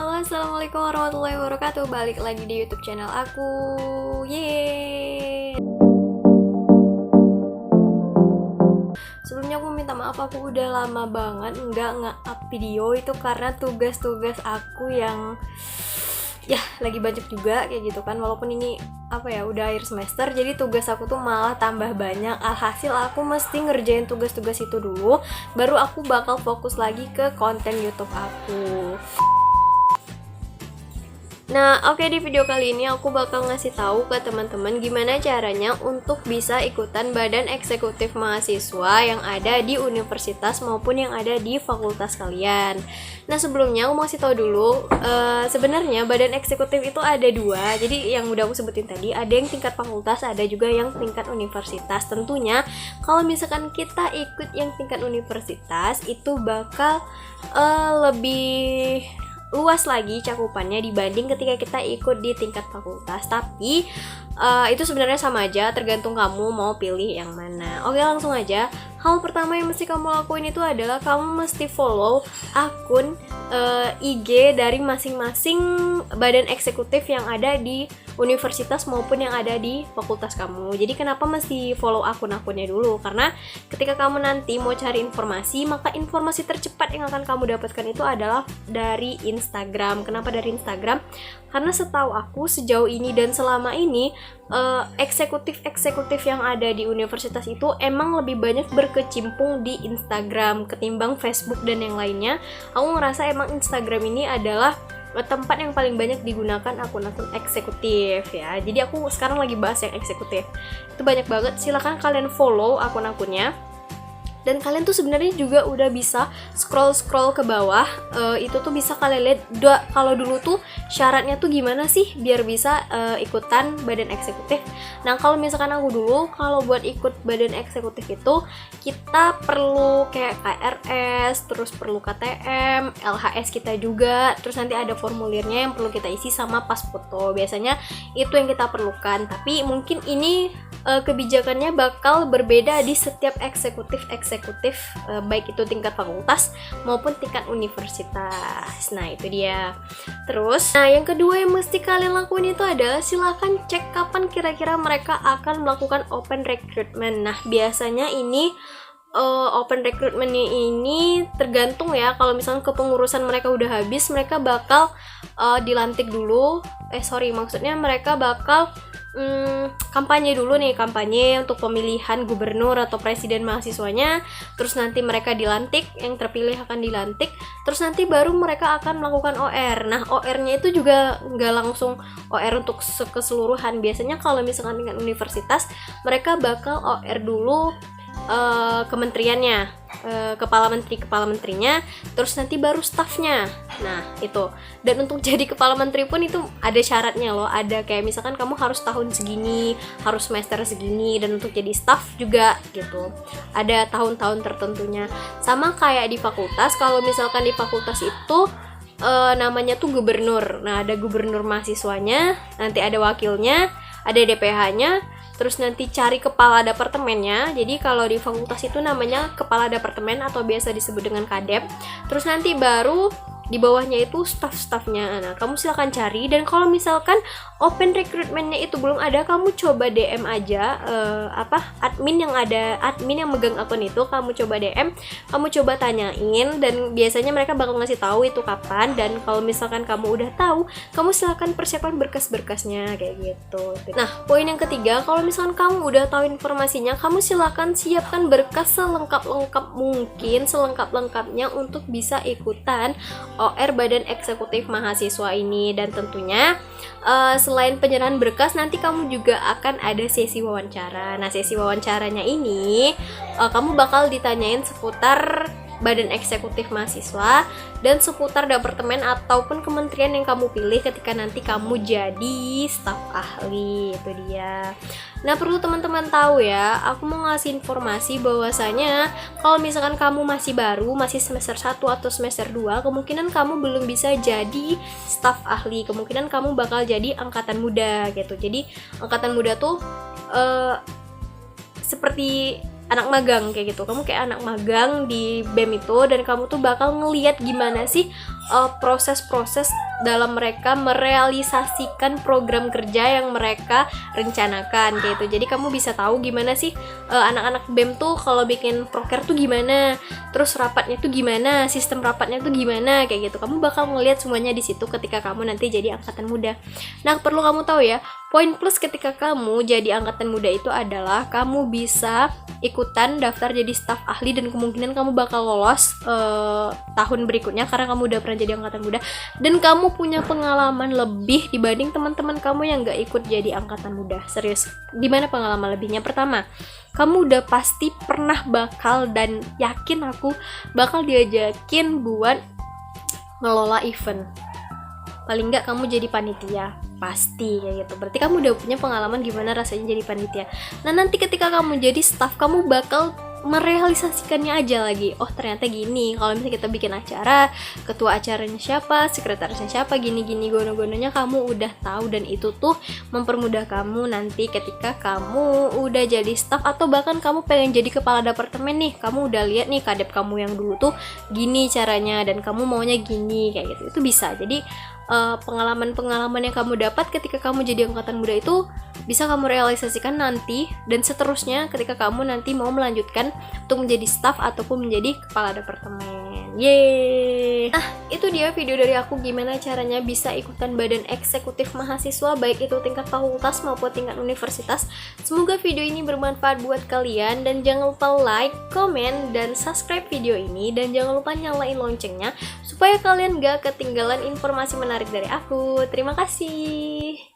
Halo, assalamualaikum warahmatullahi wabarakatuh. Balik lagi di YouTube channel aku. Yeay. Sebelumnya aku minta maaf, aku udah lama banget nggak nge-up video. Itu karena tugas-tugas aku yang ya lagi banyak juga kayak gitu kan. Walaupun ini udah akhir semester, jadi tugas aku tuh malah tambah banyak. Alhasil aku mesti ngerjain tugas-tugas itu dulu, baru aku bakal fokus lagi ke konten YouTube aku. Nah, oke, di video kali ini aku bakal ngasih tahu ke teman-teman gimana caranya untuk bisa ikutan badan eksekutif mahasiswa yang ada di universitas maupun yang ada di fakultas kalian. Nah, sebelumnya aku mau kasih tahu dulu, sebenarnya badan eksekutif itu ada dua. Jadi yang udah aku sebutin tadi, ada yang tingkat fakultas, ada juga yang tingkat universitas. Tentunya kalau misalkan kita ikut yang tingkat universitas itu bakal lebih luas lagi cakupannya dibanding ketika kita ikut di tingkat fakultas. Tapi itu sebenarnya sama aja, tergantung kamu mau pilih yang mana. Oke, langsung aja. Hal pertama yang mesti kamu lakuin itu adalah kamu mesti follow akun IG dari masing-masing badan eksekutif yang ada di universitas maupun yang ada di fakultas kamu. Jadi kenapa mesti follow akun-akunnya dulu? Karena ketika kamu nanti mau cari informasi, maka informasi tercepat yang akan kamu dapatkan itu adalah dari Instagram. Kenapa dari Instagram? Karena setahu aku sejauh ini dan selama ini eksekutif-eksekutif yang ada di universitas itu emang lebih banyak berkecimpung di Instagram ketimbang Facebook dan yang lainnya. Aku ngerasa emang Instagram ini adalah tempat yang paling banyak digunakan akun-akun eksekutif ya. Jadi aku sekarang lagi bahas yang eksekutif. Itu banyak banget, silahkan kalian follow akun-akunnya. Dan kalian tuh sebenarnya juga udah bisa scroll ke bawah. Itu tuh bisa kalian lihat kalau dulu tuh syaratnya tuh gimana sih biar bisa ikutan badan eksekutif. Nah, kalau misalkan aku dulu, kalau buat ikut badan eksekutif itu kita perlu kayak KRS, terus perlu KTM, LHS kita juga, terus nanti ada formulirnya yang perlu kita isi sama pas foto. Biasanya itu yang kita perlukan. Tapi mungkin ini kebijakannya bakal berbeda di setiap eksekutif baik itu tingkat fakultas maupun tingkat universitas. Nah, itu dia. Terus, yang kedua yang mesti kalian lakuin itu adalah silahkan cek kapan kira-kira mereka akan melakukan open recruitment. Nah, biasanya ini open recruitment ini tergantung ya. Kalau misalnya kepengurusan mereka udah habis, mereka bakal dilantik dulu. Maksudnya mereka bakal kampanye dulu nih, kampanye untuk pemilihan gubernur atau presiden mahasiswanya. Terus nanti mereka dilantik, yang terpilih akan dilantik. Terus nanti baru mereka akan melakukan OR. Nah, OR-nya itu juga nggak langsung OR untuk keseluruhan. Biasanya kalau misalkan dengan universitas, mereka bakal OR dulu kementeriannya, kepala menterinya, terus nanti baru stafnya. Nah, itu. Dan untuk jadi kepala menteri pun itu ada syaratnya loh. Ada kayak misalkan kamu harus tahun segini, harus semester segini, dan untuk jadi staf juga gitu. Ada tahun-tahun tertentunya. Sama kayak di fakultas, kalau misalkan di fakultas itu namanya tuh gubernur. Nah, ada gubernur mahasiswanya, nanti ada wakilnya, ada DPH-nya, terus nanti cari kepala departemennya. Jadi kalau di fakultas itu namanya kepala departemen atau biasa disebut dengan kadep. Terus nanti baru di bawahnya itu staff-staffnya. Nah, kamu silakan cari. Dan kalau misalkan open recruitment-nya itu belum ada, kamu coba DM aja admin yang megang akun itu. Kamu coba DM, kamu coba tanyain, dan biasanya mereka bakal ngasih tahu itu kapan. Dan kalau misalkan kamu udah tahu, kamu silakan persiapkan berkas-berkasnya kayak gitu. Nah, poin yang ketiga, kalau misalkan kamu udah tahu informasinya, kamu silakan siapkan berkas selengkap-lengkapnya untuk bisa ikutan OR badan eksekutif mahasiswa ini. Dan tentunya selain penyerahan berkas, nanti kamu juga akan ada sesi wawancara. Nah, sesi wawancaranya ini kamu bakal ditanyain seputar badan eksekutif mahasiswa dan seputar departemen ataupun kementerian yang kamu pilih ketika nanti kamu jadi staf ahli. Itu dia. Nah, perlu teman-teman tahu ya, aku mau ngasih informasi bahwasanya kalau misalkan kamu masih baru, masih semester 1 atau semester 2, kemungkinan kamu belum bisa jadi staf ahli. Kemungkinan kamu bakal jadi angkatan muda gitu. Jadi angkatan muda tuh seperti anak magang kayak gitu. Kamu kayak anak magang di BEM itu, dan kamu tuh bakal ngeliat gimana sih proses-proses dalam mereka merealisasikan program kerja yang mereka rencanakan kayak gitu. Jadi kamu bisa tahu gimana sih anak-anak BEM tuh kalau bikin proker tuh gimana, terus rapatnya tuh gimana, sistem rapatnya tuh gimana kayak gitu. Kamu bakal ngeliat semuanya di situ ketika kamu nanti jadi angkatan muda. Nah, perlu kamu tahu ya, poin plus ketika kamu jadi angkatan muda itu adalah kamu bisa ikutan daftar jadi staf ahli dan kemungkinan kamu bakal lolos tahun berikutnya karena kamu udah pernah jadi angkatan muda dan kamu punya pengalaman lebih dibanding teman-teman kamu yang gak ikut jadi angkatan muda. Serius, dimana pengalaman lebihnya? Pertama, kamu udah pasti pernah bakal dan yakin aku bakal diajakin buat ngelola event. Paling nggak kamu jadi panitia, pasti kayak gitu. Berarti kamu udah punya pengalaman gimana rasanya jadi panitia. Nah, nanti ketika kamu jadi staff, kamu bakal merealisasikannya aja lagi. Oh, ternyata gini, kalau misalnya kita bikin acara, ketua acaranya siapa, sekretarisnya siapa, gini-gini gono-gononya kamu udah tahu, dan itu tuh mempermudah kamu nanti ketika kamu udah jadi staff atau bahkan kamu pengen jadi kepala departemen nih. Kamu udah lihat nih kadep kamu yang dulu tuh gini caranya dan kamu maunya gini kayak gitu. Itu bisa. Jadi pengalaman-pengalaman yang kamu dapat ketika kamu jadi angkatan muda itu bisa kamu realisasikan nanti dan seterusnya ketika kamu nanti mau melanjutkan untuk menjadi staff ataupun menjadi kepala departemen. Yeay. Nah, itu dia video dari aku gimana caranya bisa ikutan badan eksekutif mahasiswa baik itu tingkat fakultas maupun tingkat universitas. Semoga video ini bermanfaat buat kalian dan jangan lupa like, komen, dan subscribe video ini dan jangan lupa nyalain loncengnya supaya kalian gak ketinggalan informasi menarik dari aku. Terima kasih.